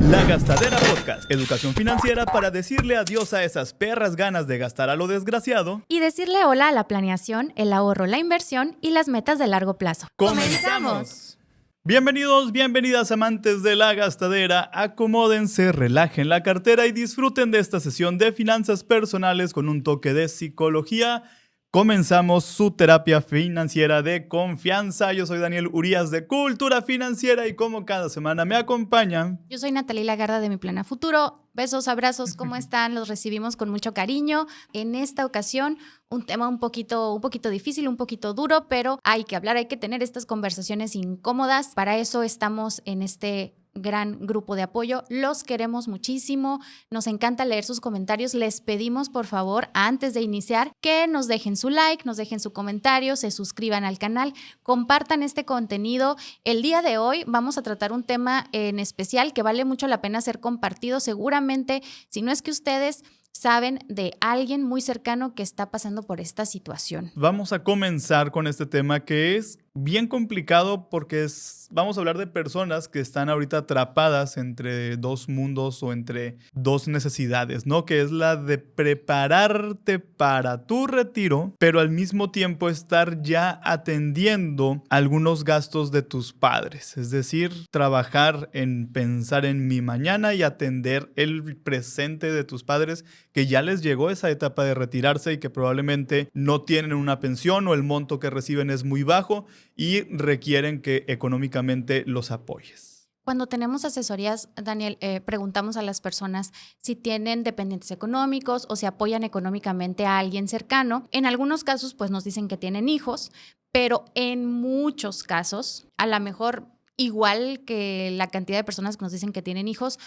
La Gastadera Podcast, educación financiera para decirle adiós a esas perras ganas de gastar a lo desgraciado y decirle hola a la planeación, el ahorro, la inversión y las metas de largo plazo. ¡Comenzamos! Bienvenidos, bienvenidas amantes de La Gastadera, acomódense, relajen la cartera y disfruten de esta sesión de finanzas personales con un toque de psicología. Comenzamos su terapia financiera de confianza. Yo soy Daniel Urías de Cultura Financiera y como cada semana me acompaña. Yo soy Natalie Lagarda de Mi Plan a Futuro. Besos, abrazos, ¿cómo están? Los recibimos con mucho cariño. En esta ocasión, un tema un poquito difícil, un poquito duro, pero hay que hablar, hay que tener estas conversaciones incómodas. Para eso estamos en este gran grupo de apoyo. Los queremos muchísimo. Nos encanta leer sus comentarios. Les pedimos, por favor, antes de iniciar, que nos dejen su like, nos dejen su comentario, se suscriban al canal, compartan este contenido. El día de hoy vamos a tratar un tema en especial que vale mucho la pena ser compartido. Seguramente, si no es que ustedes saben de alguien muy cercano que está pasando por esta situación. Vamos a comenzar con este tema que es bien complicado porque vamos a hablar de personas que están ahorita atrapadas entre dos mundos o entre dos necesidades, ¿no? Que es la de prepararte para tu retiro, pero al mismo tiempo estar ya atendiendo algunos gastos de tus padres. Es decir, trabajar en pensar en mi mañana y atender el presente de tus padres que ya les llegó esa etapa de retirarse y que probablemente no tienen una pensión o el monto que reciben es muy bajo y requieren que económicamente los apoyes. Cuando tenemos asesorías, Daniel, preguntamos a las personas si tienen dependientes económicos o si apoyan económicamente a alguien cercano. En algunos casos, pues nos dicen que tienen hijos, pero en muchos casos, a lo mejor igual que la cantidad de personas que nos dicen que tienen hijos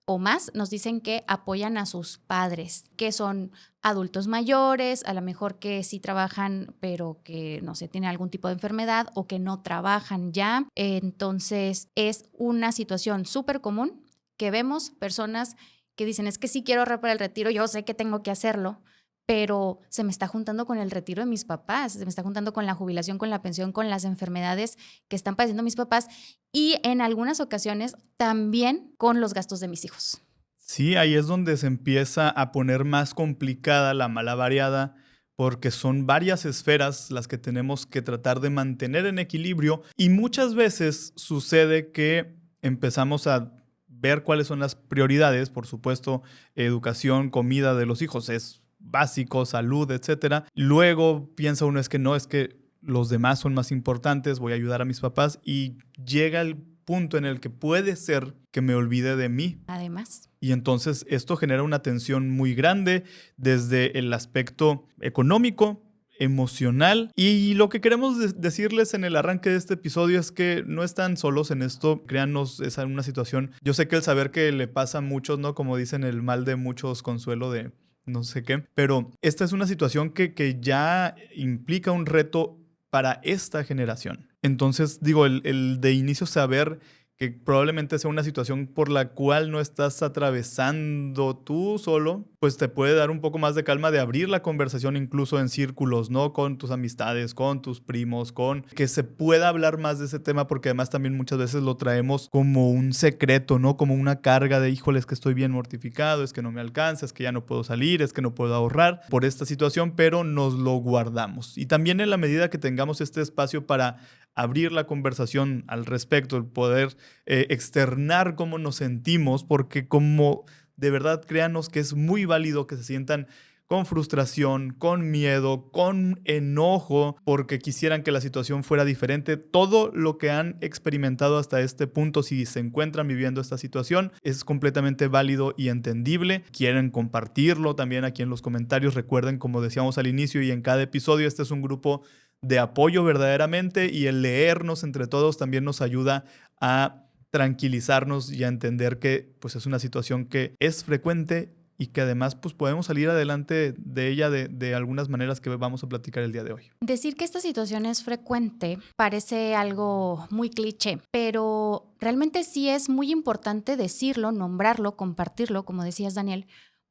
o más, nos dicen que apoyan a sus padres, que son adultos mayores, a lo mejor que sí trabajan, pero que no sé, tienen algún tipo de enfermedad o que no trabajan ya. Entonces, es una situación súper común que vemos personas que dicen, es que sí quiero ahorrar para el retiro, yo sé que tengo que hacerlo, pero se me está juntando con el retiro de mis papás, se me está juntando con la jubilación, con la pensión, con las enfermedades que están padeciendo mis papás y en algunas ocasiones también con los gastos de mis hijos. Sí, ahí es donde se empieza a poner más complicada la malavariada porque son varias esferas las que tenemos que tratar de mantener en equilibrio y muchas veces sucede que empezamos a ver cuáles son las prioridades, por supuesto, educación, comida de los hijos es básico, salud, etcétera. Luego piensa uno es que no, es que los demás son más importantes, voy a ayudar a mis papás y llega el punto en el que puede ser que me olvide de mí. Además. Y entonces esto genera una tensión muy grande desde el aspecto económico, emocional. Y lo que queremos decirles en el arranque de este episodio es que no están solos en esto. Créanos, es una situación. Yo sé que el saber que le pasa a muchos, ¿no? Como dicen, el mal de muchos, consuelo de no sé qué. Pero esta es una situación que ya implica un reto para esta generación. Entonces, digo, el de inicio saber que probablemente sea una situación por la cual no estás atravesando tú solo, pues te puede dar un poco más de calma de abrir la conversación incluso en círculos, ¿no? Con tus amistades, con tus primos, con que se pueda hablar más de ese tema porque además también muchas veces lo traemos como un secreto, ¿no? Como una carga de, híjoles, que estoy bien mortificado, es que no me alcanza, es que ya no puedo salir, es que no puedo ahorrar por esta situación, pero nos lo guardamos. Y también en la medida que tengamos este espacio para abrir la conversación al respecto, el poder externar cómo nos sentimos, porque como de verdad créanos que es muy válido que se sientan con frustración, con miedo, con enojo, porque quisieran que la situación fuera diferente. Todo lo que han experimentado hasta este punto, si se encuentran viviendo esta situación, es completamente válido y entendible. Quieren compartirlo también aquí en los comentarios. Recuerden, como decíamos al inicio y en cada episodio, este es un grupo de apoyo verdaderamente y el leernos entre todos también nos ayuda a tranquilizarnos y a entender que pues, es una situación que es frecuente y que además pues, podemos salir adelante de ella de algunas maneras que vamos a platicar el día de hoy. Decir que esta situación es frecuente parece algo muy cliché, pero realmente sí es muy importante decirlo, nombrarlo, compartirlo, como decías, Daniel,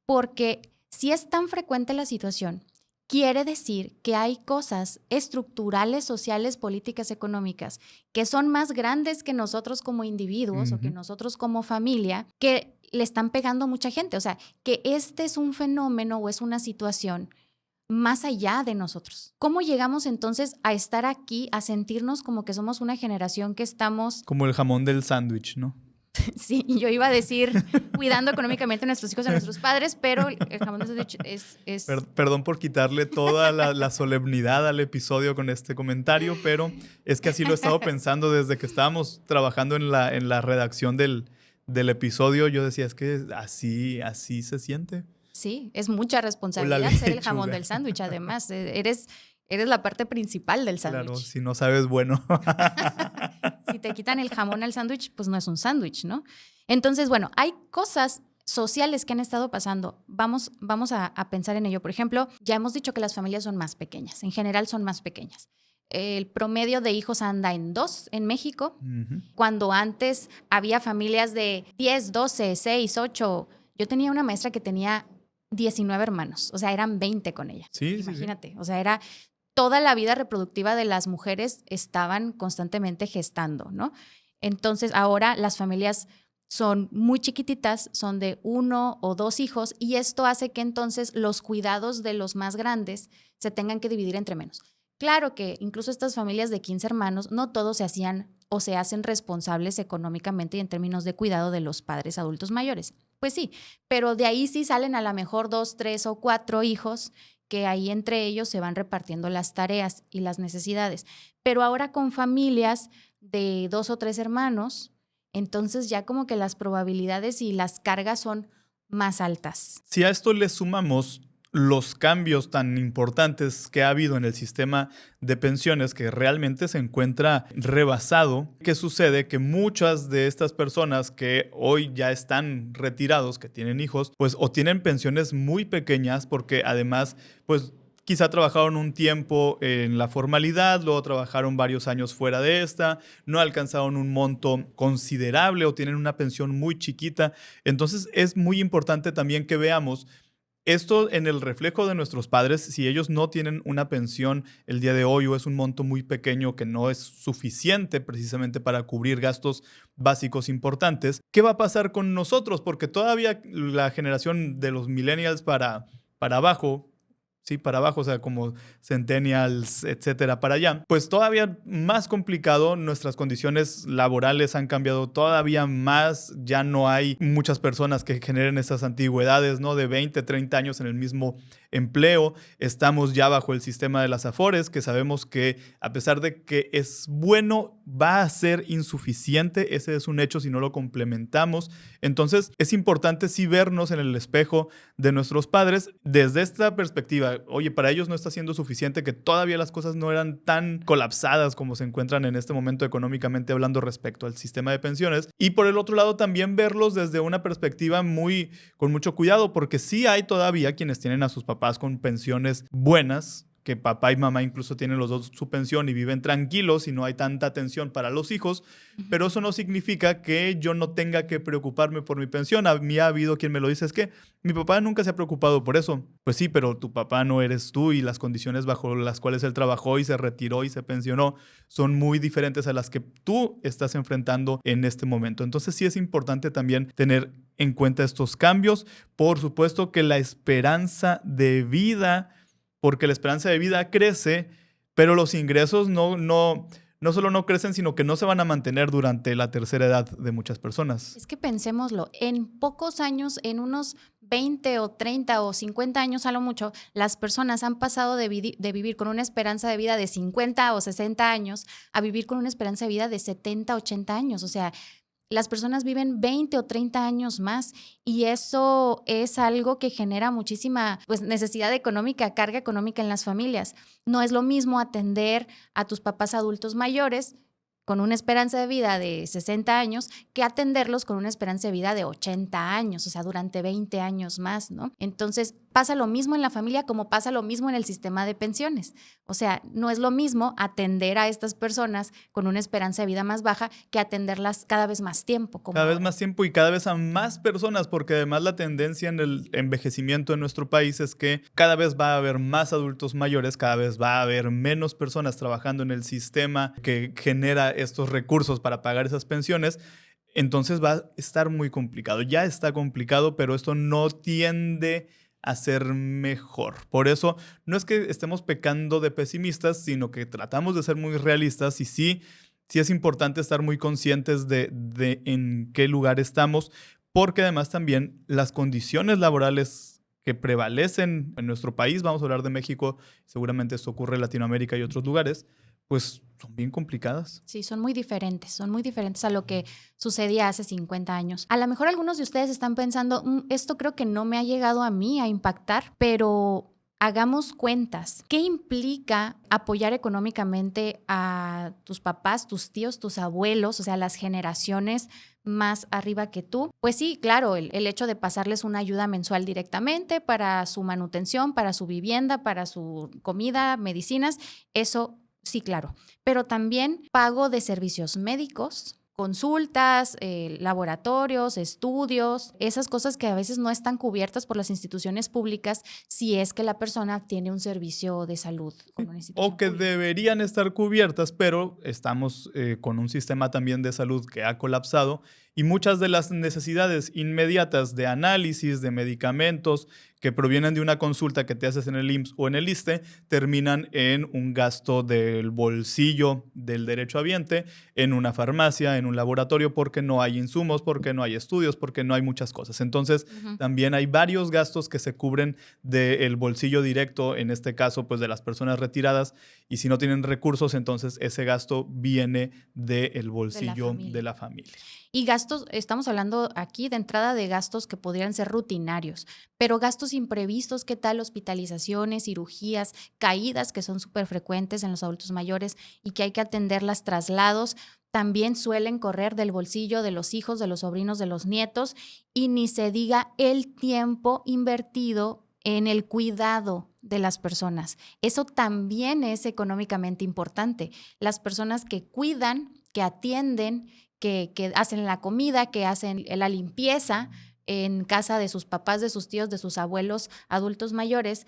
porque si es tan frecuente la situación quiere decir que hay cosas estructurales, sociales, políticas, económicas que son más grandes que nosotros como individuos o que nosotros como familia, que le están pegando a mucha gente. O sea, que este es un fenómeno o es una situación más allá de nosotros. ¿Cómo llegamos entonces a estar aquí, a sentirnos como que somos una generación que estamos... Como el jamón del sándwich, ¿no? Sí, yo iba a decir cuidando económicamente a nuestros hijos y a nuestros padres, pero el jamón del sándwich es... Perdón por quitarle toda la solemnidad al episodio con este comentario, pero es que así lo he estado pensando desde que estábamos trabajando en la redacción del episodio. Yo decía, es que así se siente. Sí, es mucha responsabilidad ser el jamón del sándwich. Además, eres la parte principal del sándwich. Claro, si no sabes, bueno. Si te quitan el jamón al sándwich, pues no es un sándwich, ¿no? Entonces, bueno, hay cosas sociales que han estado pasando. Vamos a pensar en ello. Por ejemplo, ya hemos dicho que las familias son más pequeñas. En general son más pequeñas. El promedio de hijos anda en 2 en México, cuando antes había familias de 10, 12, 6, 8. Yo tenía una maestra que tenía 19 hermanos, o sea, eran 20 con ella. Sí, imagínate, sí. O sea, era toda la vida reproductiva de las mujeres estaban constantemente gestando, ¿no? Entonces, ahora las familias son muy chiquititas, son de 1 o 2 hijos, y esto hace que entonces los cuidados de los más grandes se tengan que dividir entre menos. Claro que incluso estas familias de 15 hermanos, no todos se hacían o se hacen responsables económicamente y en términos de cuidado de los padres adultos mayores. Pues sí, pero de ahí sí salen a lo mejor 2, 3 o 4 hijos que ahí entre ellos se van repartiendo las tareas y las necesidades. Pero ahora con familias de 2 o 3 hermanos, entonces ya como que las probabilidades y las cargas son más altas. Si a esto le sumamos los cambios tan importantes que ha habido en el sistema de pensiones, que realmente se encuentra rebasado, ¿qué sucede? Que muchas de estas personas que hoy ya están retirados, que tienen hijos, pues o tienen pensiones muy pequeñas porque además, pues quizá trabajaron un tiempo en la formalidad, luego trabajaron varios años fuera de esta, no alcanzaron un monto considerable o tienen una pensión muy chiquita. Entonces es muy importante también que veamos esto en el reflejo de nuestros padres. Si ellos no tienen una pensión el día de hoy o es un monto muy pequeño que no es suficiente precisamente para cubrir gastos básicos importantes, ¿qué va a pasar con nosotros? Porque todavía la generación de los millennials para abajo, sí, para abajo, o sea, como centennials, etcétera, para allá, pues todavía más complicado. Nuestras condiciones laborales han cambiado todavía más. Ya no hay muchas personas que generen esas antigüedades, ¿no? De 20, 30 años en el mismo empleo. Estamos ya bajo el sistema de las Afores, que sabemos que a pesar de que es bueno, va a ser insuficiente. Ese es un hecho si no lo complementamos. Entonces, es importante sí vernos en el espejo de nuestros padres desde esta perspectiva. Oye, para ellos no está siendo suficiente, que todavía las cosas no eran tan colapsadas como se encuentran en este momento económicamente hablando respecto al sistema de pensiones. Y por el otro lado también verlos desde una perspectiva con mucho cuidado, porque sí hay todavía quienes tienen a sus papás con pensiones buenas, que papá y mamá incluso tienen los dos su pensión y viven tranquilos y no hay tanta atención para los hijos, pero eso no significa que yo no tenga que preocuparme por mi pensión. A mí ha habido quien me lo dice, es que mi papá nunca se ha preocupado por eso. Pues sí, pero tu papá no eres tú y las condiciones bajo las cuales él trabajó y se retiró y se pensionó son muy diferentes a las que tú estás enfrentando en este momento. Entonces sí es importante también tener en cuenta estos cambios. Por supuesto que la esperanza de vida, porque la esperanza de vida crece, pero los ingresos no solo no crecen, sino que no se van a mantener durante la tercera edad de muchas personas. Es que pensémoslo, en pocos años, en unos 20 o 30 o 50 años a lo mucho, las personas han pasado de vivir con una esperanza de vida de 50 o 60 años a vivir con una esperanza de vida de 70, 80 años. O sea, las personas viven 20 o 30 años más y eso es algo que genera muchísima necesidad económica, carga económica en las familias. No es lo mismo atender a tus papás adultos mayores con una esperanza de vida de 60 años que atenderlos con una esperanza de vida de 80 años, o sea, durante 20 años más, ¿no? Entonces, pasa lo mismo en la familia como pasa lo mismo en el sistema de pensiones. O sea, no es lo mismo atender a estas personas con una esperanza de vida más baja que atenderlas cada vez más tiempo. Cada vez más tiempo y cada vez a más personas, porque además la tendencia en el envejecimiento en nuestro país es que cada vez va a haber más adultos mayores, cada vez va a haber menos personas trabajando en el sistema que genera estos recursos para pagar esas pensiones. Entonces va a estar muy complicado. Ya está complicado, pero esto no tiende a ser mejor. Por eso no es que estemos pecando de pesimistas, sino que tratamos de ser muy realistas y sí es importante estar muy conscientes de en qué lugar estamos, porque además también las condiciones laborales que prevalecen en nuestro país, vamos a hablar de México, seguramente esto ocurre en Latinoamérica y otros lugares, pues son bien complicadas. Sí, son muy diferentes a lo que sucedía hace 50 años. A lo mejor algunos de ustedes están pensando, esto creo que no me ha llegado a mí a impactar, pero hagamos cuentas. ¿Qué implica apoyar económicamente a tus papás, tus tíos, tus abuelos, o sea, las generaciones más arriba que tú? Pues sí, claro, el hecho de pasarles una ayuda mensual directamente para su manutención, para su vivienda, para su comida, medicinas, eso sí, claro. Pero también pago de servicios médicos, consultas, laboratorios, estudios, esas cosas que a veces no están cubiertas por las instituciones públicas si es que la persona tiene un servicio de salud con una institución o que pública. deberían estar cubiertas, pero estamos con un sistema también de salud que ha colapsado y muchas de las necesidades inmediatas de análisis, de medicamentos que provienen de una consulta que te haces en el IMSS o en el ISSSTE, terminan en un gasto del bolsillo del derechohabiente, en una farmacia, en un laboratorio, porque no hay insumos, porque no hay estudios, porque no hay muchas cosas. Entonces, también hay varios gastos que se cubren del bolsillo directo, en este caso, pues de las personas retiradas, y si no tienen recursos, entonces ese gasto viene del bolsillo de la familia. Y gastos, estamos hablando aquí de entrada de gastos que podrían ser rutinarios, pero gastos imprevistos, ¿qué tal? Hospitalizaciones, cirugías, caídas que son súper frecuentes en los adultos mayores y que hay que atenderlas, traslados, también suelen correr del bolsillo de los hijos, de los sobrinos, de los nietos, y ni se diga el tiempo invertido en el cuidado de las personas. Eso también es económicamente importante. Las personas que cuidan, que atienden, que hacen la comida, que hacen la limpieza en casa de sus papás, de sus tíos, de sus abuelos, adultos mayores,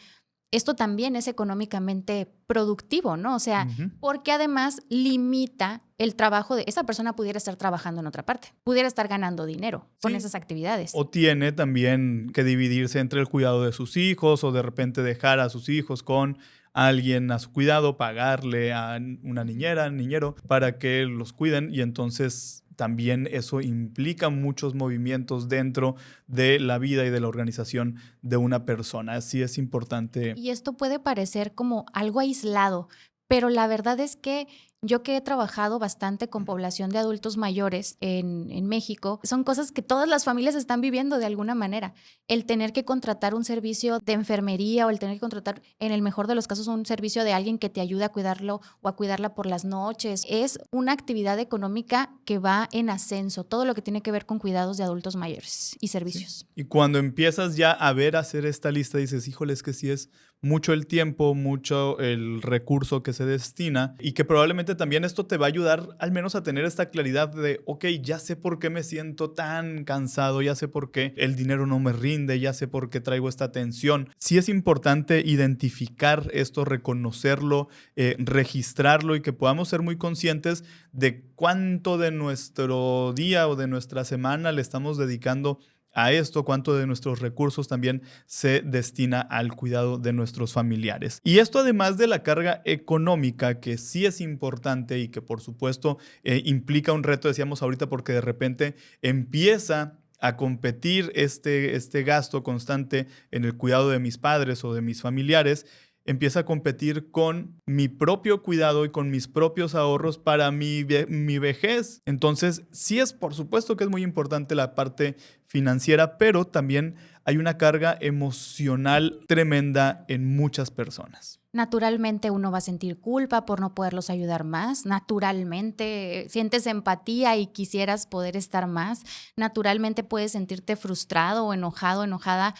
esto también es económicamente productivo, ¿no? O sea, porque además limita el trabajo de esa persona. Pudiera estar trabajando en otra parte, pudiera estar ganando dinero con esas actividades. O tiene también que dividirse entre el cuidado de sus hijos o de repente dejar a sus hijos con alguien a su cuidado, pagarle a una niñera, niñero, para que los cuiden y entonces también eso implica muchos movimientos dentro de la vida y de la organización de una persona. Así es importante. Y esto puede parecer como algo aislado, pero la verdad es que yo que he trabajado bastante con población de adultos mayores en México, son cosas que todas las familias están viviendo de alguna manera. El tener que contratar un servicio de enfermería o el tener que contratar, en el mejor de los casos, un servicio de alguien que te ayude a cuidarlo o a cuidarla por las noches. Es una actividad económica que va en ascenso, todo lo que tiene que ver con cuidados de adultos mayores y servicios. Sí. Y cuando empiezas ya a hacer esta lista, dices, híjole, es que sí es mucho el tiempo, mucho el recurso que se destina y que probablemente también esto te va a ayudar al menos a tener esta claridad de, ok, ya sé por qué me siento tan cansado, ya sé por qué el dinero no me rinde, ya sé por qué traigo esta tensión. Sí es importante identificar esto, reconocerlo, registrarlo y que podamos ser muy conscientes de cuánto de nuestro día o de nuestra semana le estamos dedicando a esto, cuánto de nuestros recursos también se destina al cuidado de nuestros familiares. Y esto además de la carga económica, que sí es importante y que por supuesto implica un reto, decíamos ahorita, porque de repente empieza a competir este gasto constante en el cuidado de mis padres o de mis familiares. empieza a competir con mi propio cuidado y con mis propios ahorros para mi vejez. Entonces, sí es por supuesto que es muy importante la parte financiera, pero también hay una carga emocional tremenda en muchas personas. Naturalmente uno va a sentir culpa por no poderlos ayudar más. Naturalmente sientes empatía y quisieras poder estar más. Naturalmente puedes sentirte frustrado o enojado, enojada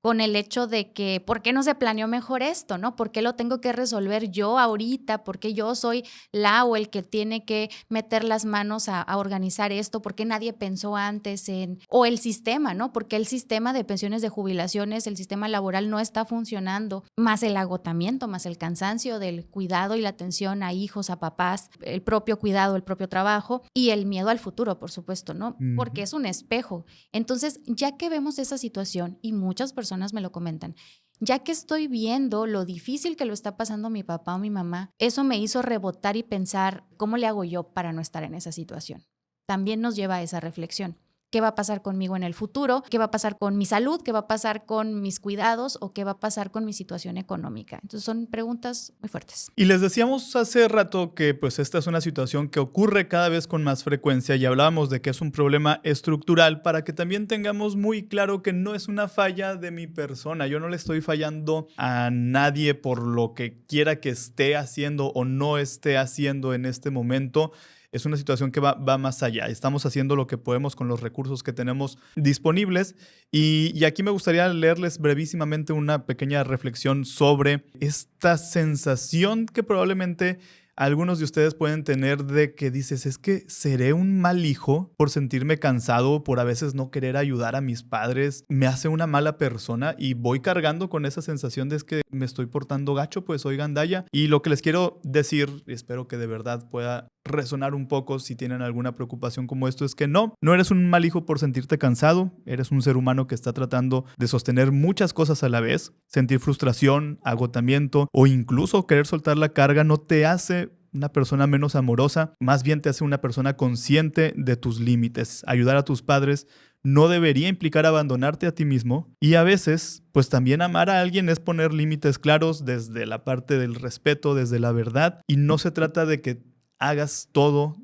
con el hecho de que, ¿por qué no se planeó mejor esto, no? ¿Por qué lo tengo que resolver yo ahorita? ¿Por qué yo soy la o el que tiene que meter las manos a organizar esto? ¿Por qué nadie pensó antes o el sistema, ¿no? Porque el sistema de pensiones de jubilaciones, el sistema laboral no está funcionando, más el agotamiento, más el cansancio del cuidado y la atención a hijos, a papás, el propio cuidado, el propio trabajo y el miedo al futuro, por supuesto, ¿no? Porque es un espejo. Entonces, ya que vemos esa situación y muchas personas me lo comentan, ya que estoy viendo lo difícil que lo está pasando mi papá o mi mamá, eso me hizo rebotar y pensar, ¿cómo le hago yo para no estar en esa situación? También nos lleva a esa reflexión. ¿Qué va a pasar conmigo en el futuro? ¿Qué va a pasar con mi salud? ¿Qué va a pasar con mis cuidados? ¿O qué va a pasar con mi situación económica? Entonces son preguntas muy fuertes. Y les decíamos hace rato que pues esta es una situación que ocurre cada vez con más frecuencia y hablábamos de que es un problema estructural para que también tengamos muy claro que no es una falla de mi persona. Yo no le estoy fallando a nadie por lo que quiera que esté haciendo o no esté haciendo en este momento. Es una situación que va más allá. Estamos haciendo lo que podemos con los recursos que tenemos disponibles. Y aquí me gustaría leerles brevísimamente una pequeña reflexión sobre esta sensación que probablemente algunos de ustedes pueden tener de que dices, es que seré un mal hijo por sentirme cansado, por a veces no querer ayudar a mis padres, me hace una mala persona y voy cargando con esa sensación de es que me estoy portando gacho, pues soy gandalla. Y lo que les quiero decir, y espero que de verdad pueda resonar un poco si tienen alguna preocupación como esto, es que no eres un mal hijo por sentirte cansado, eres un ser humano que está tratando de sostener muchas cosas a la vez. Sentir frustración, agotamiento o incluso querer soltar la carga no te hace una persona menos amorosa, más bien te hace una persona consciente de tus límites. Ayudar a tus padres no debería implicar abandonarte a ti mismo y a veces, pues también amar a alguien es poner límites claros desde la parte del respeto, desde la verdad, y no se trata de que hagas todo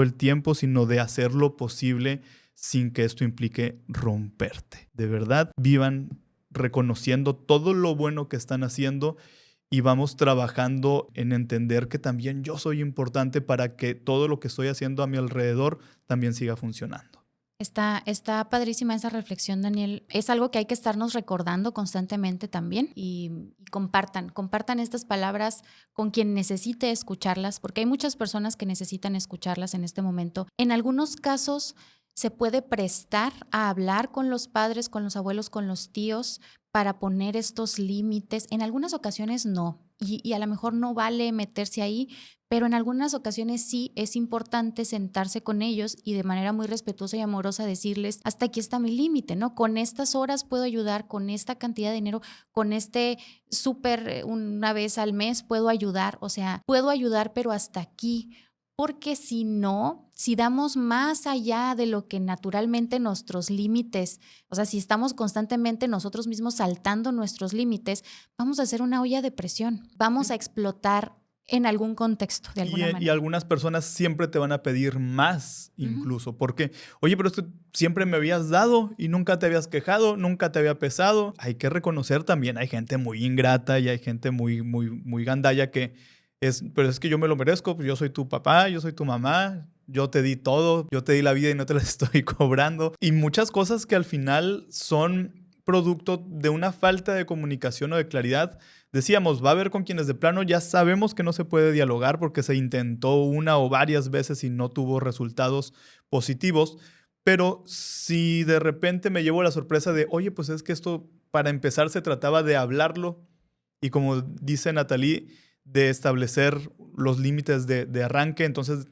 el tiempo, sino de hacer lo posible sin que esto implique romperte. De verdad, vivan reconociendo todo lo bueno que están haciendo y vamos trabajando en entender que también yo soy importante para que todo lo que estoy haciendo a mi alrededor también siga funcionando. Está padrísima esa reflexión, Daniel. Es algo que hay que estarnos recordando constantemente también y compartan estas palabras con quien necesite escucharlas, porque hay muchas personas que necesitan escucharlas en este momento. En algunos casos se puede prestar a hablar con los padres, con los abuelos, con los tíos para poner estos límites. En algunas ocasiones no, y a lo mejor no vale meterse ahí, pero en algunas ocasiones sí es importante sentarse con ellos y de manera muy respetuosa y amorosa decirles, hasta aquí está mi límite, ¿no? Con estas horas puedo ayudar, con esta cantidad de dinero, con este súper una vez al mes puedo ayudar, o sea, puedo ayudar, pero hasta aquí. Porque si no, si damos más allá de lo que naturalmente nuestros límites, o sea, si estamos constantemente nosotros mismos saltando nuestros límites, vamos a hacer una olla de presión, vamos a explotar en algún contexto, de alguna manera. Y algunas personas siempre te van a pedir más incluso, porque, oye, pero esto siempre me habías dado y nunca te habías quejado, nunca te había pesado. Hay que reconocer también, hay gente muy ingrata y hay gente muy gandalla que pero es que yo me lo merezco, yo soy tu papá, yo soy tu mamá, yo te di todo, yo te di la vida y no te la estoy cobrando. Y muchas cosas que al final son producto de una falta de comunicación o de claridad. Decíamos, va a haber con quienes de plano ya sabemos que no se puede dialogar porque se intentó una o varias veces y no tuvo resultados positivos. Pero si de repente me llevo la sorpresa de, oye, pues es que esto para empezar se trataba de hablarlo y como dice Natalie, de establecer los límites de arranque, entonces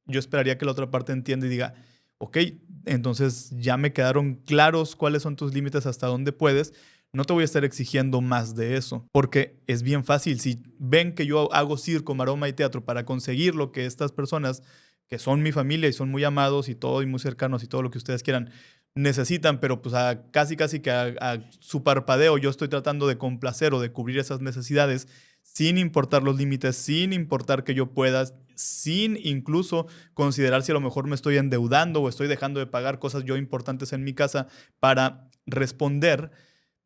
yo esperaría que la otra parte entienda y diga, ok, entonces ya me quedaron claros cuáles son tus límites, hasta dónde puedes, no te voy a estar exigiendo más de eso, porque es bien fácil, si ven que yo hago circo, maroma y teatro para conseguir lo que estas personas, que son mi familia y son muy amados y todo y muy cercanos y todo lo que ustedes quieran, necesitan, pero pues casi que a su parpadeo yo estoy tratando de complacer o de cubrir esas necesidades, sin importar los límites, sin importar que yo pueda, sin incluso considerar si a lo mejor me estoy endeudando o estoy dejando de pagar cosas yo importantes en mi casa para responder,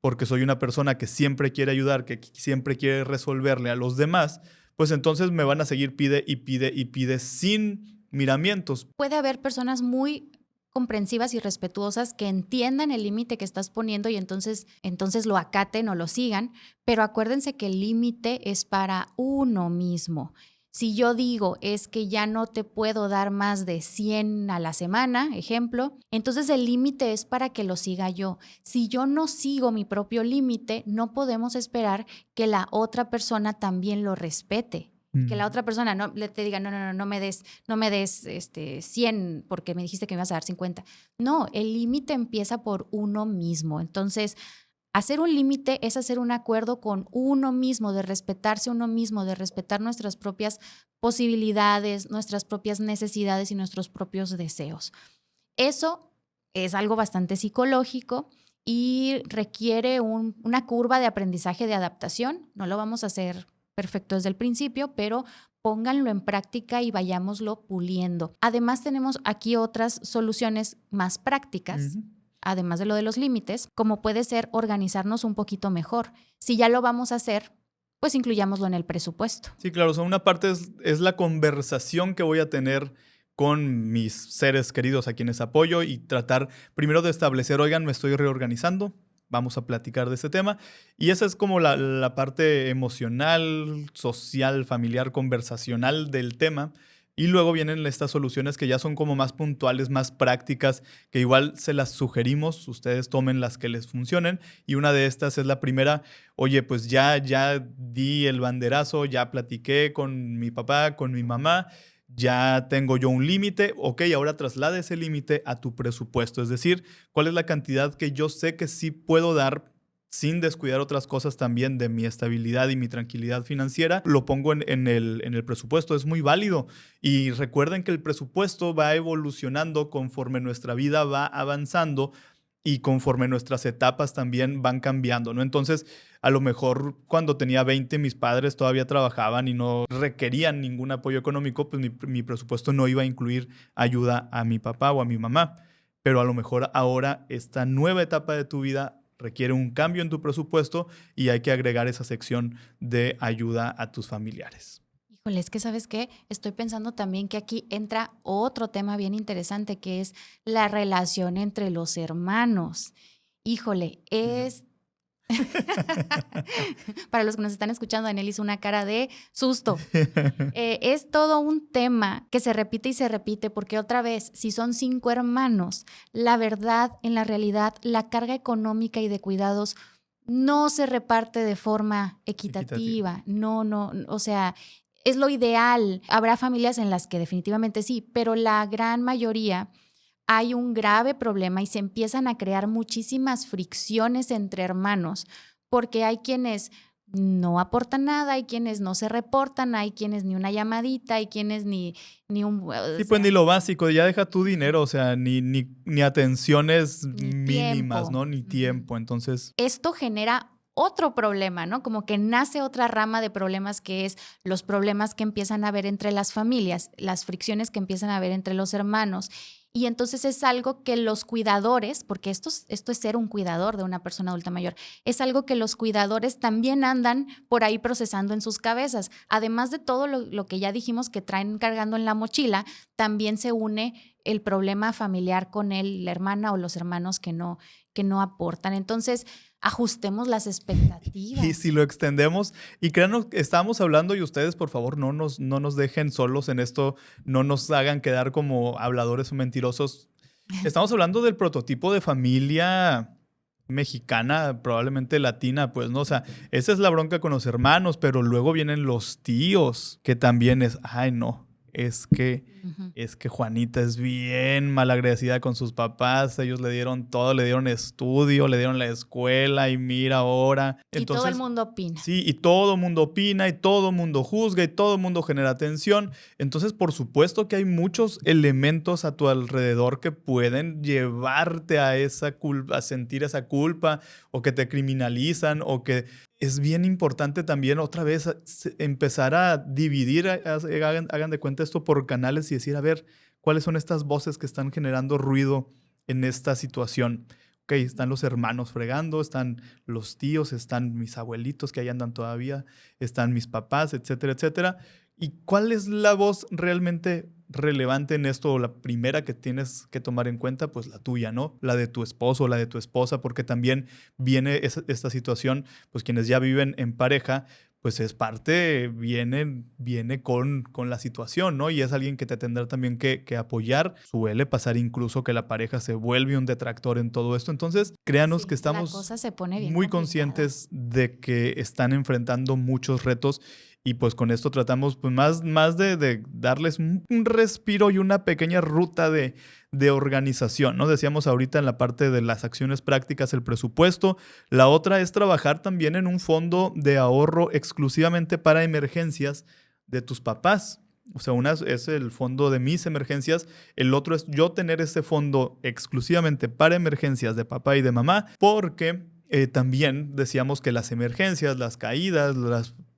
porque soy una persona que siempre quiere ayudar, que siempre quiere resolverle a los demás, pues entonces me van a seguir pide y pide y pide sin miramientos. Puede haber personas muy comprensivas y respetuosas que entiendan el límite que estás poniendo y entonces lo acaten o lo sigan, pero acuérdense que el límite es para uno mismo. Si yo digo es que ya no te puedo dar más de 100 a la semana, ejemplo, entonces el límite es para que lo siga yo. Si yo no sigo mi propio límite, no podemos esperar que la otra persona también lo respete. Que la otra persona no te diga, no me des 100 porque me dijiste que me ibas a dar 50. No, el límite empieza por uno mismo. Entonces, hacer un límite es hacer un acuerdo con uno mismo, de respetarse uno mismo, de respetar nuestras propias posibilidades, nuestras propias necesidades y nuestros propios deseos. Eso es algo bastante psicológico y requiere una curva de aprendizaje, de adaptación. No lo vamos a hacer perfecto desde el principio, pero pónganlo en práctica y vayámoslo puliendo. Además, tenemos aquí otras soluciones más prácticas, además de lo de los límites, como puede ser organizarnos un poquito mejor. Si ya lo vamos a hacer, pues incluyámoslo en el presupuesto. Sí, claro. O sea, una parte es la conversación que voy a tener con mis seres queridos a quienes apoyo y tratar primero de establecer, oigan, me estoy reorganizando. Vamos a platicar de ese tema. Y esa es como la parte emocional, social, familiar, conversacional del tema. Y luego vienen estas soluciones que ya son como más puntuales, más prácticas, que igual se las sugerimos, ustedes tomen las que les funcionen. Y una de estas es la primera, oye, pues ya di el banderazo, ya platiqué con mi papá, con mi mamá, ya tengo yo un límite, ok, ahora traslada ese límite a tu presupuesto. Es decir, ¿cuál es la cantidad que yo sé que sí puedo dar sin descuidar otras cosas también de mi estabilidad y mi tranquilidad financiera? Lo pongo en el presupuesto, es muy válido. Y recuerden que el presupuesto va evolucionando conforme nuestra vida va avanzando y conforme nuestras etapas también van cambiando, ¿no? Entonces, a lo mejor cuando tenía 20 mis padres todavía trabajaban y no requerían ningún apoyo económico, pues mi presupuesto no iba a incluir ayuda a mi papá o a mi mamá. Pero a lo mejor ahora esta nueva etapa de tu vida requiere un cambio en tu presupuesto y hay que agregar esa sección de ayuda a tus familiares. Híjole, es que ¿sabes qué? Estoy pensando también que aquí entra otro tema bien interesante, que es la relación entre los hermanos. Híjole, es... Para los que nos están escuchando, Daniel hizo una cara de susto. Es todo un tema que se repite y se repite, porque otra vez, si son 5 hermanos, la verdad, en la realidad, la carga económica y de cuidados no se reparte de forma equitativa. No, o sea... Es lo ideal. Habrá familias en las que definitivamente sí, pero la gran mayoría hay un grave problema y se empiezan a crear muchísimas fricciones entre hermanos porque hay quienes no aportan nada, hay quienes no se reportan, hay quienes ni una llamadita, hay quienes ni un... Sí, pues ni lo básico, ya deja tu dinero, o sea, ni atenciones mínimas, tiempo, ¿no? Ni tiempo, entonces... Esto genera otro problema, ¿no? Como que nace otra rama de problemas, que es los problemas que empiezan a haber entre las familias, las fricciones que empiezan a haber entre los hermanos. Y entonces es algo que los cuidadores, porque esto es ser un cuidador de una persona adulta mayor, es algo que los cuidadores también andan por ahí procesando en sus cabezas. Además de todo lo que ya dijimos que traen cargando en la mochila, también se une el problema familiar con la hermana o los hermanos que no aportan. Entonces, ajustemos las expectativas. Y si lo extendemos, y créanos, estamos hablando y ustedes, por favor, no nos dejen solos en esto, no nos hagan quedar como habladores o mentirosos. Estamos hablando del prototipo de familia mexicana, probablemente latina, pues, ¿no? O sea, esa es la bronca con los hermanos, pero luego vienen los tíos, que también es, ay, no, es que es que Juanita es bien malagradecida con sus papás, ellos le dieron todo, le dieron estudio, le dieron la escuela y mira ahora. Entonces, y todo el mundo opina. Sí, y todo el mundo opina y todo el mundo juzga y todo el mundo genera tensión. Entonces, por supuesto que hay muchos elementos a tu alrededor que pueden llevarte a esa culpa, a sentir esa culpa, o que te criminalizan, o que es bien importante también otra vez empezar a dividir, hagan de cuenta esto por canales y decir, a ver, ¿cuáles son estas voces que están generando ruido en esta situación? Ok, están los hermanos fregando, están los tíos, están mis abuelitos que ahí andan todavía, están mis papás, etcétera, etcétera. ¿Y cuál es la voz realmente relevante en esto? La primera que tienes que tomar en cuenta, pues la tuya, ¿no? La de tu esposo, la de tu esposa, porque también viene esta situación, pues quienes ya viven en pareja, pues es parte, viene con la situación, ¿no? Y es alguien que te tendrá también que apoyar. Suele pasar incluso que la pareja se vuelve un detractor en todo esto. Entonces, créanos que estamos la cosa se pone bien muy complicada. Conscientes de que están enfrentando muchos retos. Y pues con esto tratamos pues más de darles un respiro y una pequeña ruta de organización, ¿no? Decíamos ahorita en la parte de las acciones prácticas, el presupuesto. La otra es trabajar también en un fondo de ahorro exclusivamente para emergencias de tus papás. O sea, una es el fondo de mis emergencias, el otro es yo tener ese fondo exclusivamente para emergencias de papá y de mamá, porque también decíamos que las emergencias, las caídas,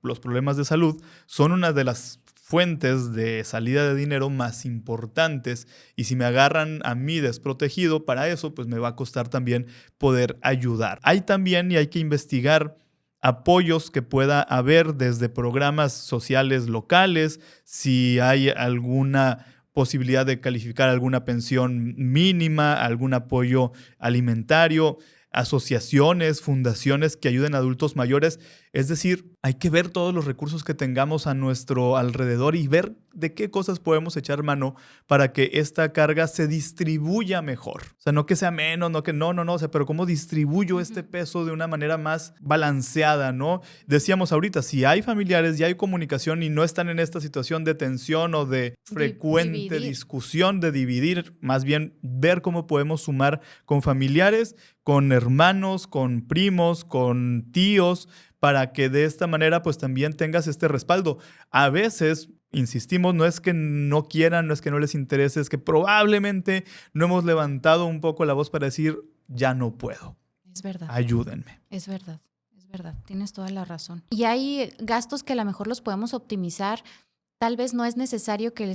los problemas de salud son una de las fuentes de salida de dinero más importantes, y si me agarran a mí desprotegido para eso, pues me va a costar también poder ayudar. Hay también, y hay que investigar, apoyos que pueda haber desde programas sociales locales, si hay alguna posibilidad de calificar alguna pensión mínima, algún apoyo alimentario, asociaciones, fundaciones que ayuden a adultos mayores. Es decir, hay que ver todos los recursos que tengamos a nuestro alrededor y ver de qué cosas podemos echar mano para que esta carga se distribuya mejor. O sea, no que sea menos, no, o sea, pero cómo distribuyo este peso de una manera más balanceada, ¿no? Decíamos ahorita, si hay familiares y hay comunicación y no están en esta situación de tensión o de frecuente discusión, de dividir, más bien ver cómo podemos sumar con familiares, con hermanos, con primos, con tíos, para que de esta manera pues también tengas este respaldo. A veces, insistimos, no es que no quieran, no es que no les interese, es que probablemente no hemos levantado un poco la voz para decir, ya no puedo. Es verdad. Ayúdenme. Es verdad, tienes toda la razón. Y hay gastos que a lo mejor los podemos optimizar. Tal vez no es necesario que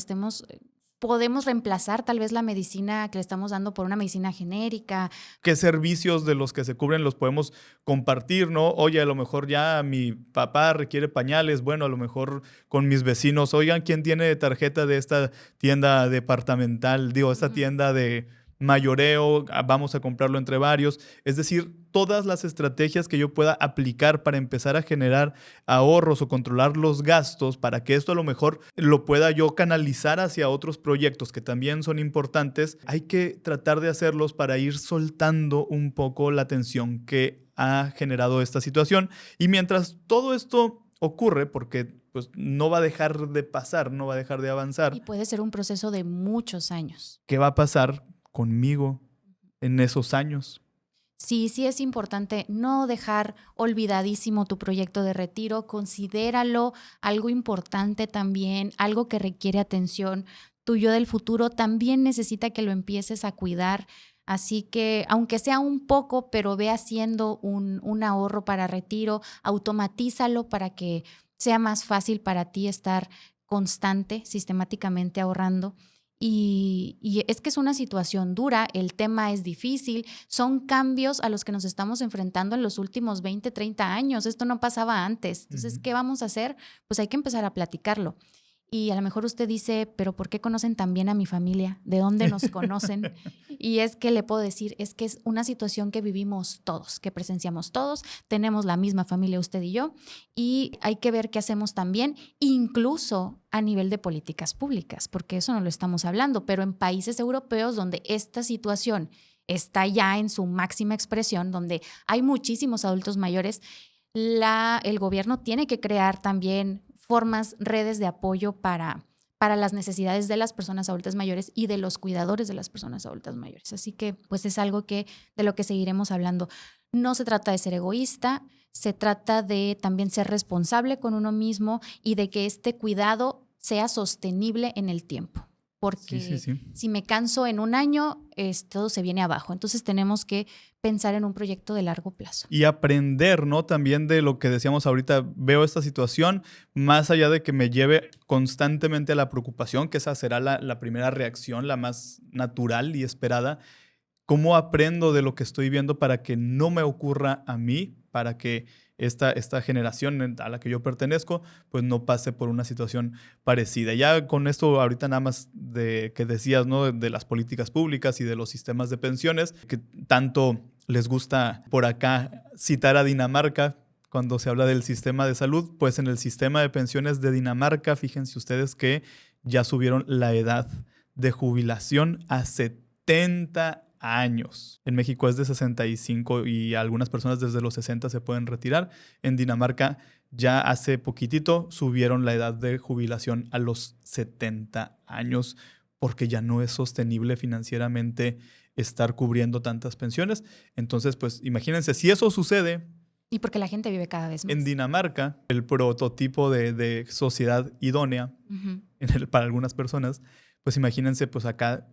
podemos reemplazar tal vez la medicina que le estamos dando por una medicina genérica. ¿Qué servicios de los que se cubren los podemos compartir, no? Oye, a lo mejor ya mi papá requiere pañales, bueno, a lo mejor con mis vecinos, oigan, ¿quién tiene tarjeta de esta tienda departamental? Esta tienda de mayoreo, vamos a comprarlo entre varios. Es decir, todas las estrategias que yo pueda aplicar para empezar a generar ahorros o controlar los gastos, para que esto a lo mejor lo pueda yo canalizar hacia otros proyectos que también son importantes, hay que tratar de hacerlos para ir soltando un poco la tensión que ha generado esta situación. Y mientras todo esto ocurre, porque pues no va a dejar de pasar, no va a dejar de avanzar. Y puede ser un proceso de muchos años. ¿Qué va a pasar conmigo en esos años? Sí es importante no dejar olvidadísimo tu proyecto de retiro. Considéralo algo importante también, algo que requiere atención. Tu yo del futuro también necesita que lo empieces a cuidar. Así que, aunque sea un poco, pero ve haciendo un ahorro para retiro, automatízalo para que sea más fácil para ti estar constante, sistemáticamente ahorrando. Y es que es una situación dura, el tema es difícil, son cambios a los que nos estamos enfrentando en los últimos 20, 30 años. Esto no pasaba antes. Entonces, ¿qué vamos a hacer? Pues hay que empezar a platicarlo. Y a lo mejor usted dice, pero ¿por qué conocen tan bien a mi familia? ¿De dónde nos conocen? Y es que le puedo decir, es que es una situación que vivimos todos, que presenciamos todos, tenemos la misma familia usted y yo, y hay que ver qué hacemos también, incluso a nivel de políticas públicas, porque eso no lo estamos hablando, pero en países europeos donde esta situación está ya en su máxima expresión, donde hay muchísimos adultos mayores, el gobierno tiene que crear también formas, redes de apoyo para para las necesidades de las personas adultas mayores y de los cuidadores de las personas adultas mayores. Así que pues es algo de lo que seguiremos hablando. No se trata de ser egoísta, se trata de también ser responsable con uno mismo y de que este cuidado sea sostenible en el tiempo. Porque si me canso en un año, todo se viene abajo. Entonces tenemos que pensar en un proyecto de largo plazo. Y aprender, ¿no? También de lo que decíamos ahorita, veo esta situación, más allá de que me lleve constantemente a la preocupación, que esa será la primera reacción, la más natural y esperada. ¿Cómo aprendo de lo que estoy viendo para que no me ocurra a mí, para que esta generación a la que yo pertenezco, pues no pase por una situación parecida? Ya con esto ahorita nada más que decías, ¿no? De las políticas públicas y de los sistemas de pensiones, que tanto les gusta por acá citar a Dinamarca cuando se habla del sistema de salud, pues en el sistema de pensiones de Dinamarca, fíjense ustedes que ya subieron la edad de jubilación a 70 años. En México es de 65 y algunas personas desde los 60 se pueden retirar. En Dinamarca ya hace poquitito subieron la edad de jubilación a los 70 años porque ya no es sostenible financieramente estar cubriendo tantas pensiones. Entonces, pues imagínense, si eso sucede... Y porque la gente vive cada vez más. En Dinamarca, el prototipo de sociedad idónea para algunas personas, pues imagínense, pues acá,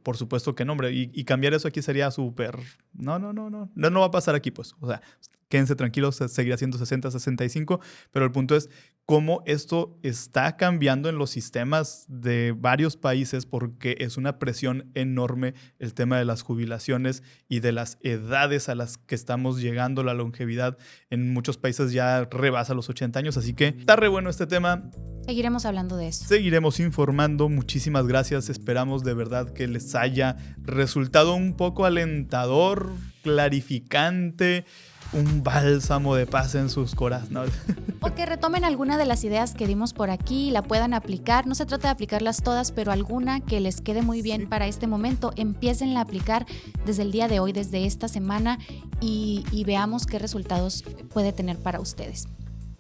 por supuesto que no, hombre, y cambiar eso aquí sería súper... No va a pasar aquí, pues. O sea, quédense tranquilos, seguirá siendo 60, 65, pero el punto es cómo esto está cambiando en los sistemas de varios países porque es una presión enorme el tema de las jubilaciones y de las edades a las que estamos llegando. La longevidad en muchos países ya rebasa los 80 años, así que está re bueno este tema. Seguiremos hablando de eso. Seguiremos informando. Muchísimas gracias. Esperamos de verdad que les haya resultado un poco alentador, clarificante, un bálsamo de paz en sus corazones. O que retomen alguna de las ideas que dimos por aquí y la puedan aplicar. No se trata de aplicarlas todas, pero alguna que les quede muy bien para este momento, empiecen a aplicar desde el día de hoy, desde esta semana y veamos qué resultados puede tener para ustedes.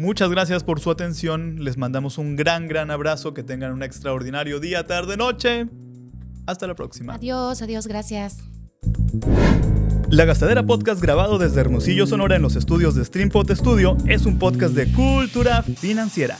Muchas gracias por su atención. Les mandamos un gran abrazo. Que tengan un extraordinario día, tarde, noche. Hasta la próxima. Adiós, gracias. La Gastadera Podcast, grabado desde Hermosillo, Sonora, en los estudios de StreamPod Studio, es un podcast de cultura financiera.